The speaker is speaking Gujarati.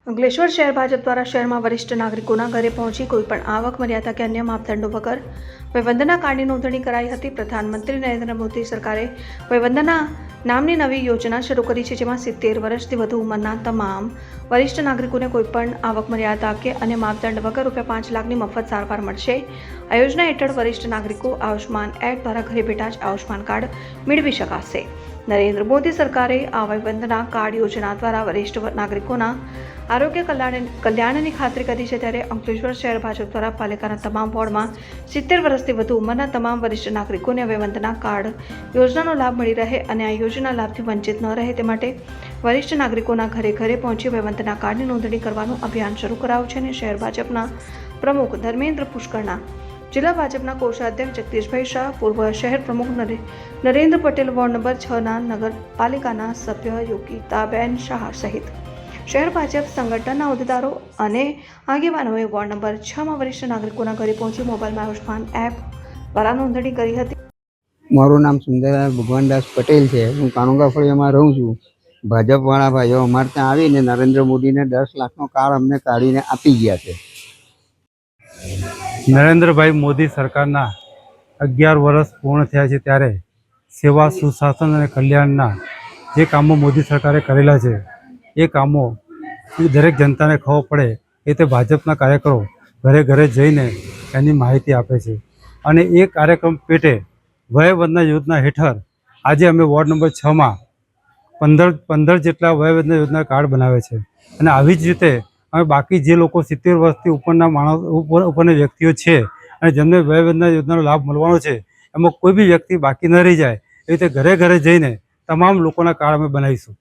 અંકલેશ્વર શહેર ભાજપ દ્વારા શહેરમાં વરિષ્ઠ નાગરિકોના ઘરે પહોંચી કોઈપણ આવક મર્યાદા કે અન્ય માપદંડો વગર વયવંદના કાર્ડની નોંધણી કરાઈ હતી। પ્રધાનમંત્રી નરેન્દ્ર મોદી સરકારે વયવંદના નામની નવી યોજના શરૂ કરી છે, જેમાં 70 વર્ષથી વધુ ઉંમરના તમામ વરિષ્ઠ નાગરિકોને કોઈપણ આવક મર્યાદા કે અન્ય માપદંડ વગર ₹5 લાખની મફત સારવાર મળશે। આ યોજના હેઠળ વરિષ્ઠ નાગરિકો આયુષ્માન એપ દ્વારા ઘરે બેઠા જ આયુષ્માન કાર્ડ મેળવી શકાશે। નરેન્દ્ર મોદી સરકારે આ વયવંદના કાર્ડ યોજના દ્વારા વરિષ્ઠ નાગરિકોના આરોગ્ય કલ્યાણની ખાતરી કરી છે। ત્યારે અંકલેશ્વર શહેર ભાજપ દ્વારા પાલિકાના તમામ વોર્ડમાં 70 વર્ષથી વધુ ઉંમરના તમામ વરિષ્ઠ નાગરિકોને વયવંદના કાર્ડ યોજનાનો લાભ મળી રહે અને આ યોજના લાભથી વંચિત ન રહે તે માટે વરિષ્ઠ નાગરિકોના ઘરે ઘરે પહોંચી વયવંદના કાર્ડની નોંધણી કરવાનું અભિયાન શરૂ કરાયું છે। અને શહેર ભાજપના પ્રમુખ ધર્મેન્દ્ર પુષ્કરના, જિલ્લા ભાજપના કોષાધ્યક્ષ જગદીશભાઈ શાહ, પૂર્વ શહેર પ્રમુખ નરેન્દ્ર પટેલ, વોર્ડ નંબર 6ના નગરપાલિકાના સભ્ય યોગિતાબેન શાહ સહિત શહેર ભાજપ સંગઠનના હોદ્દેદારો અને આગેવાનોએ વોર્ડ નંબર 6માં વરિષ્ઠ નાગરિકોના ઘરે પહોંચી મોબાઈલમાં આયુષ્માન એપ દ્વારા નોંધણી કરી હતી। મારું નામ સુંદરલાલ ભગવાનદાસ પટેલ છે। હું કાનુગા ફળિયામાં રહું છું। ભાજપવાળા ભાઈઓ અમારે ત્યાં આવીને નરેન્દ્ર મોદીને 10 લાખનો કાર્ડ અમને કાઢીને આપી ગયા છે। નરેન્દ્રભાઈ મોદી સરકારના 11 વર્ષ પૂર્ણ થયા છે, ત્યારે સેવા, સુશાસન અને કલ્યાણના જે કામો મોદી સરકારે કરેલા છે એ કામો દરેક જનતાને ખબર પડે એ તે ભાજપના કાર્યકરો ઘરે ઘરે જઈને એની માહિતી આપે છે। અને એ કાર્યક્રમ પેટે વયવંદના યોજના હેઠળ આજે અમે વોર્ડ નંબર 6માં 15 જેટલા વયવંદના યોજના કાર્ડ બનાવે છે। અને આવી જ રીતે અમે બાકી જે લોકો 70 વર્ષથી ઉપરના ઉપરના વ્યક્તિઓ છે અને જેમને વયવંદના યોજનાનો લાભ મળવાનો છે, એમાં કોઈ બી વ્યક્તિ બાકી ન રહી જાય એ રીતે ઘરે ઘરે જઈને તમામ લોકોના કાર્ડ અમે બનાવીશું।